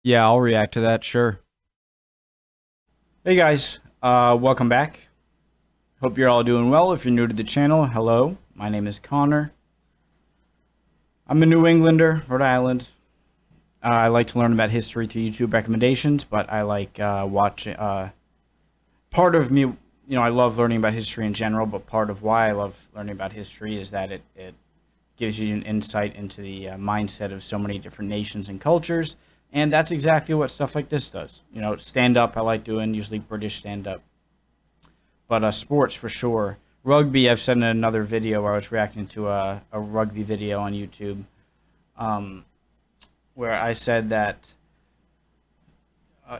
Yeah, I'll react to that, sure. Hey guys, welcome back. Hope you're all doing well. If you're new to the channel, hello. My name is Connor. I'm a New Englander, Rhode Island. I like to learn about history through YouTube recommendations, but I like watching. Part of me, I love learning about history in general, but part of why I love learning about history is that it gives you an insight into the mindset of so many different nations and cultures. And that's exactly what stuff like this does. Stand up I like doing, usually British stand up. But sports for sure. Rugby, I've said in another video where I was reacting to a rugby video on YouTube, where I said that,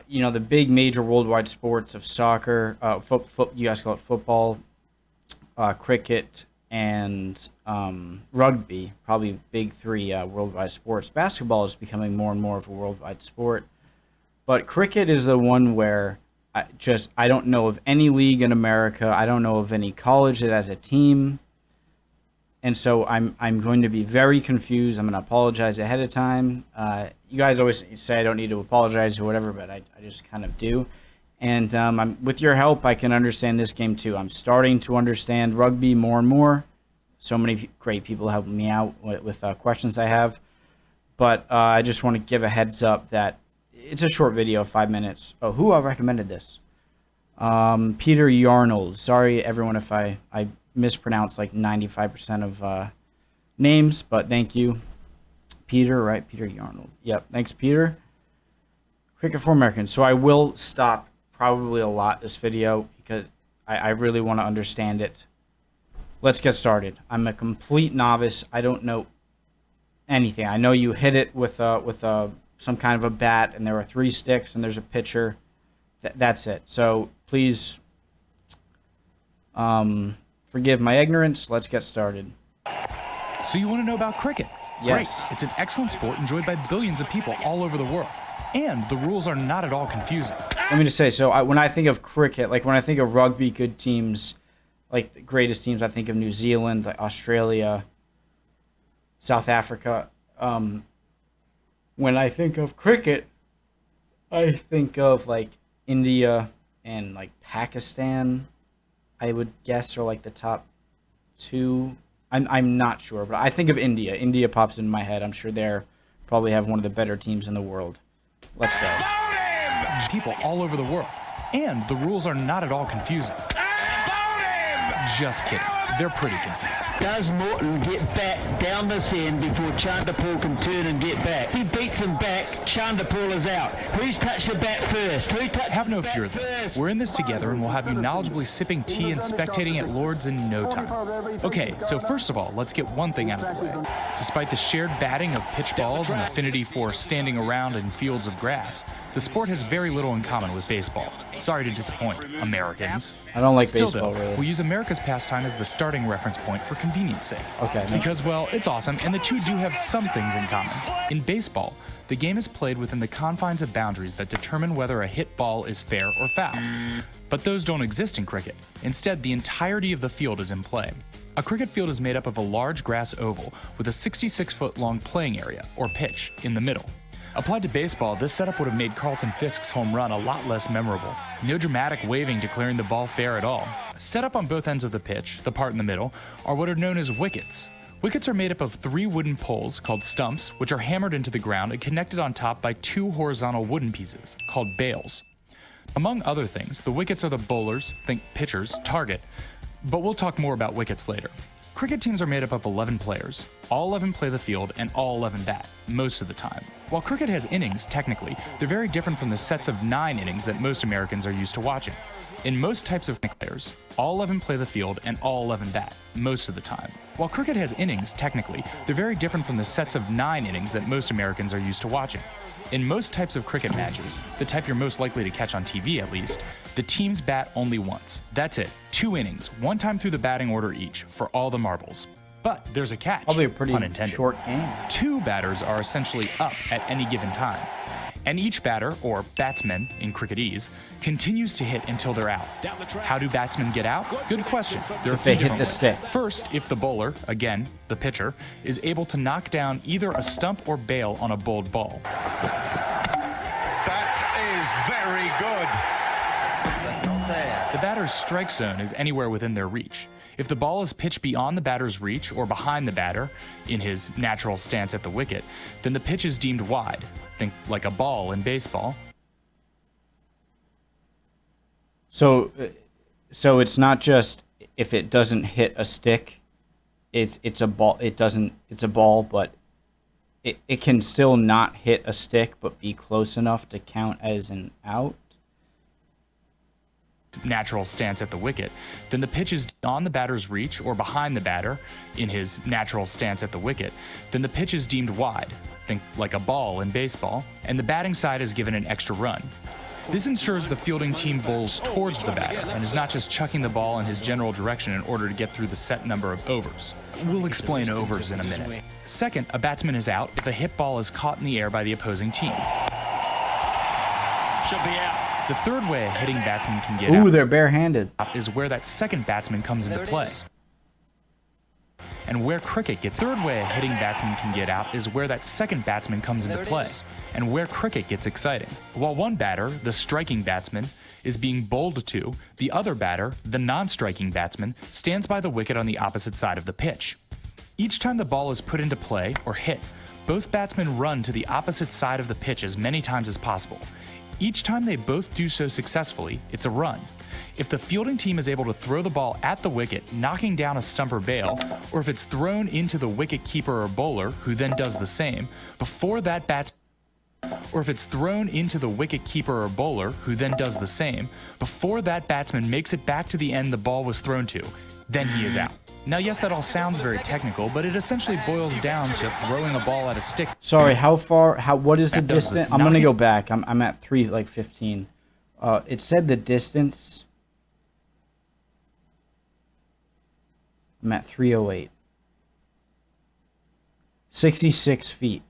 the big major worldwide sports of soccer, you guys call it football, cricket, and rugby, probably big three worldwide sports. Basketball is becoming more and more of a worldwide sport, but cricket is the one where I don't know of any league in America. I don't know of any college that has a team, and so I'm going to be very confused. I'm going to apologize ahead of time. You guys always say I don't need to apologize or whatever, but I just kind of do. And with your help, I can understand this game too. I'm starting to understand rugby more and more. So many great people helping me out with questions I have. But I just want to give a heads up that it's a short video, 5 minutes. Oh, who recommended this? Peter Yarnold. Sorry, everyone, if I mispronounce like 95% of names, but thank you. Peter, right? Peter Yarnold. Yep, thanks, Peter. Cricket for Americans. So I will stop probably a lot this video because I really want to understand it. Let's get started. I'm a complete novice. I don't know anything. I know you hit it with some kind of a bat, and there are 3 sticks, and there's a pitcher. That's it. So please forgive my ignorance. Let's get started. So you want to know about cricket? Yes. Great. It's an excellent sport enjoyed by billions of people all over the world. And the rules are not at all confusing. Let me just say, so when I think of cricket, like when I think of rugby, good teams, like the greatest teams, I think of New Zealand, like Australia, South Africa. When I think of cricket, I think of like India and like Pakistan, I would guess are like the top 2. I'm not sure, but I think of India. India pops into my head. I'm sure they're probably have one of the better teams in the world. Let's go. People all over the world. And the rules are not at all confusing. Just kidding. They're pretty confusing. Does Morton get back down this end before Chanderpaul can turn and get back? If he beats him back, Chanderpaul is out. Who's touched the bat first? Have no fear, though. We're in this together, and we'll have you knowledgeably sipping tea and spectating at Lord's in no time. Okay, so first of all, let's get one thing out of the way. Despite the shared batting of pitch balls and affinity for standing around in fields of grass, the sport has very little in common with baseball. Sorry to disappoint, Americans. I don't like Still, baseball, though, really. we'll use America's pastime as the starting reference point for convenience sake. Okay. Because, well, it's awesome, and the two do have some things in common. In baseball, the game is played within the confines of boundaries that determine whether a hit ball is fair or foul. But those don't exist in cricket. Instead, the entirety of the field is in play. A cricket field is made up of a large grass oval with a 66-foot-long playing area, or pitch, in the middle. Applied to baseball, this setup would have made Carlton Fisk's home run a lot less memorable. No dramatic waving declaring the ball fair at all. Set up on both ends of the pitch, the part in the middle, are what are known as wickets. Wickets are made up of 3 wooden poles, called stumps, which are hammered into the ground and connected on top by 2 horizontal wooden pieces, called bails. Among other things, the wickets are the bowlers, think pitchers, target, but we'll talk more about wickets later. Cricket teams are made up of 11 players. All 11 play the field, and all 11 bat, most of the time. While cricket has innings, technically, they're very different from the sets of 9 innings that most Americans are used to watching. In most types of players, all 11 play the field, and all 11 bat, most of the time. While cricket has innings, technically, they're very different from the sets of 9 innings that most Americans are used to watching. In most types of cricket matches, the type you're most likely to catch on TV at least, the teams bat only once. That's it, 2 innings, 1 time through the batting order each, for all the marbles. But there's a catch, Probably a pretty unintended. short game. 2 batters are essentially up at any given time. And each batter, or batsman in cricketese, continues to hit until they're out. How do batsmen get out? Good question. There are a few they hit different the ways. stick. First, if the bowler, again, the pitcher, is able to knock down either a stump or bail on a bowled ball. is very good. But not there. The batter's strike zone is anywhere within their reach. If the ball is pitched beyond the batter's reach or behind the batter, in his natural stance at the wicket, then the pitch is deemed wide. Think like a ball in baseball. So it's not just if it doesn't hit a stick, it's a ball. It's a ball, but it can still not hit a stick, but be close enough to count as an out. Natural stance at the wicket, then the pitch is on the batter's reach or behind the batter, in his natural stance at the wicket, then the pitch is deemed wide. Think like a ball in baseball, and the batting side is given an extra run. This ensures the fielding team bowls towards the batter and is not just chucking the ball in his general direction in order to get through the set number of overs. We'll explain overs in a minute. Second, a batsman is out if a hit ball is caught in the air by the opposing team. Should be out. The third way a hitting batsman can get Ooh, out they're barehanded. is where that second batsman comes into play. And where cricket gets third way a hitting batsman can get out is where that second batsman comes into play, and where cricket gets exciting. While one batter, the striking batsman, is being bowled to, the other batter, the non-striking batsman, stands by the wicket on the opposite side of the pitch. Each time the ball is put into play or hit, both batsmen run to the opposite side of the pitch as many times as possible. Each time they both do so successfully, it's a run. If the fielding team is able to throw the ball at the wicket, knocking down a stump or bail, or if it's thrown into the wicket keeper or bowler, who then does the same, before that batsman makes it back to the end the ball was thrown to, then he is out. Now, yes, that all sounds very technical, but it essentially boils down to throwing a ball at a stick. Sorry, what is the distance? I'm gonna go back. I'm at 3:15. It said the distance. I'm at 3:08. 66 feet.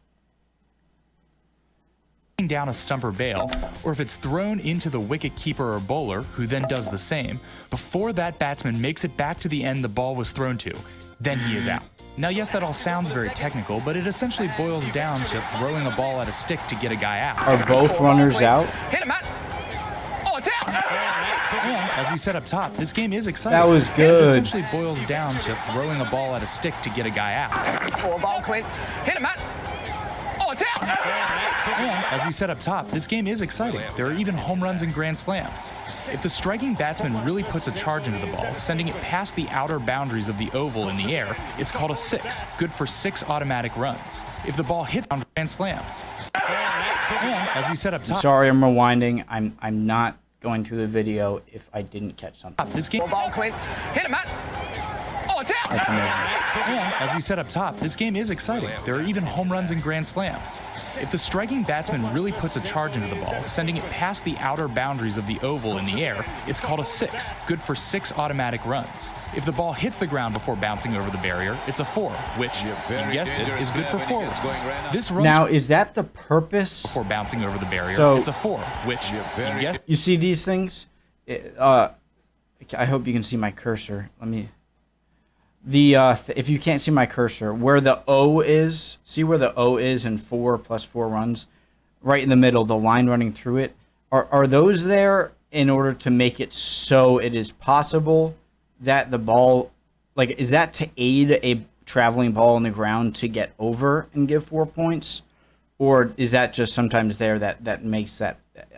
Down a stump or bail, or if it's thrown into the wicket keeper or bowler, who then does the same, before that batsman makes it back to the end the ball was thrown to, then he is out. Now, yes, that all sounds very technical, but it essentially boils down to throwing a ball at a stick to get a guy out. Are both runners out? Hit him, Matt! Oh, it's out! And as we said up top, this game is exciting. That was It good. essentially boils down to throwing a ball at a stick to get a guy out. Four ball, Clint. Hit him, Matt. Oh, it's out! And as we said up top, this game is exciting. There are even home runs and grand slams. If the striking batsman really puts a charge into the ball, sending it past the outer boundaries of the oval in the air, it's called a six, good for 6 automatic runs. If the ball hits on grand slams. And as we said up top, Sorry, I'm rewinding. I'm not going through the video if I didn't catch something. this game. Four ball, Clint. Hit him, Matt. Oh, it's out! That's amazing. And as we said up top, this game is exciting. There are even home runs and grand slams. If the striking batsman really puts a charge into the ball, sending it past the outer boundaries of the oval in the air, it's called a six, good for 6 automatic runs. If the ball hits the ground before bouncing over the barrier, it's a 4, which, you guessed it, is good for 4 runs. This run Now, is that the purpose? before bouncing over the barrier, So- it's a 4, which, you guessed You see these things? I hope you can see my cursor. Let me. If you can't see my cursor, where the O is, see where the O is in 4 + 4 runs, right in the middle, the line running through it. Are those there in order to make it so it is possible that the ball, like, is that to aid a traveling ball on the ground to get over and give 4 points, or is that just sometimes there that makes that?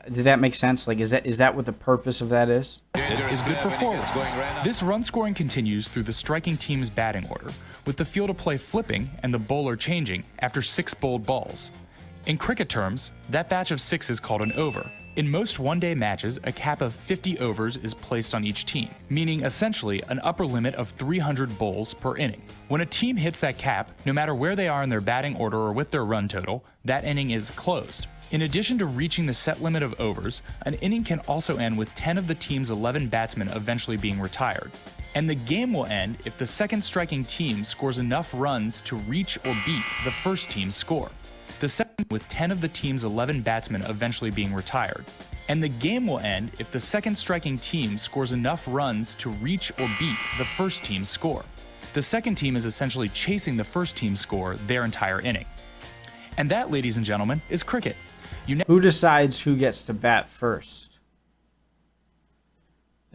Did that make sense? Like, is that what the purpose of that is? is good for 4 runs. This run scoring continues through the striking team's batting order, with the field of play flipping and the bowler changing after 6 bowled balls. In cricket terms, that batch of 6 is called an over. In most one-day matches, a cap of 50 overs is placed on each team, meaning essentially an upper limit of 300 bowls per inning. When a team hits that cap, no matter where they are in their batting order or with their run total, that inning is closed. In addition to reaching the set limit of overs, an inning can also end with 10 of the team's 11 batsmen eventually being retired. And the game will end if the second striking team scores enough runs to reach or beat the first team's score. The second with 10 of the team's 11 batsmen eventually being retired. And the game will end if the second striking team scores enough runs to reach or beat the first team's score. The second team is essentially chasing the first team's score their entire inning. And that, ladies and gentlemen, is cricket. Who decides who gets to bat first?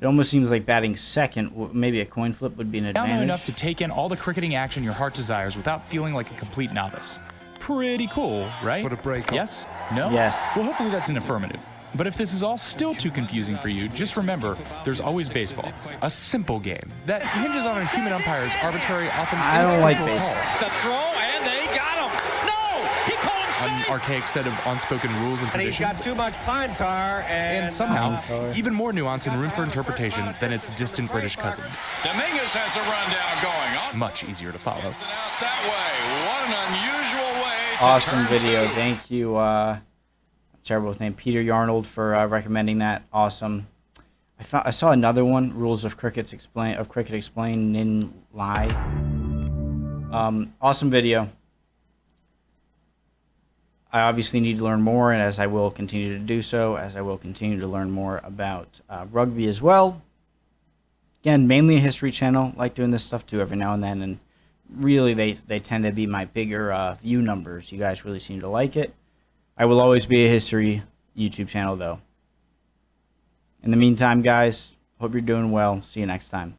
It almost seems like batting second, maybe a coin flip would be an now advantage. know enough to take in all the cricketing action your heart desires without feeling like a complete novice. Pretty cool, right? Put a break on. Yes? No? Yes. Well, hopefully that's an affirmative. But if this is all still too confusing for you, just remember, there's always baseball. A simple game that hinges on a human umpire's arbitrary, often I don't like inexplicable baseball. calls. The throw, and they got him. No, he called him An safe. archaic set of unspoken rules and And he's traditions. got too much pine tar, And somehow, even more nuance and room for interpretation than its distant British cousin. Dominguez has a rundown going on. Much easier to follow. Out that way. What an unusual way to Awesome turn video. two. Thank you, terrible with name, Peter Yarnold, for recommending that. Awesome. I saw another one, Rules of Cricket Explained, Nin Lai. Awesome video. I obviously need to learn more, and as I will continue to do so, as I will continue to learn more about rugby as well. Again, mainly a history channel. Like doing this stuff too every now and then, and really they tend to be my bigger view numbers. You guys really seem to like it. I will always be a history YouTube channel, though. In the meantime, guys, hope you're doing well. See you next time.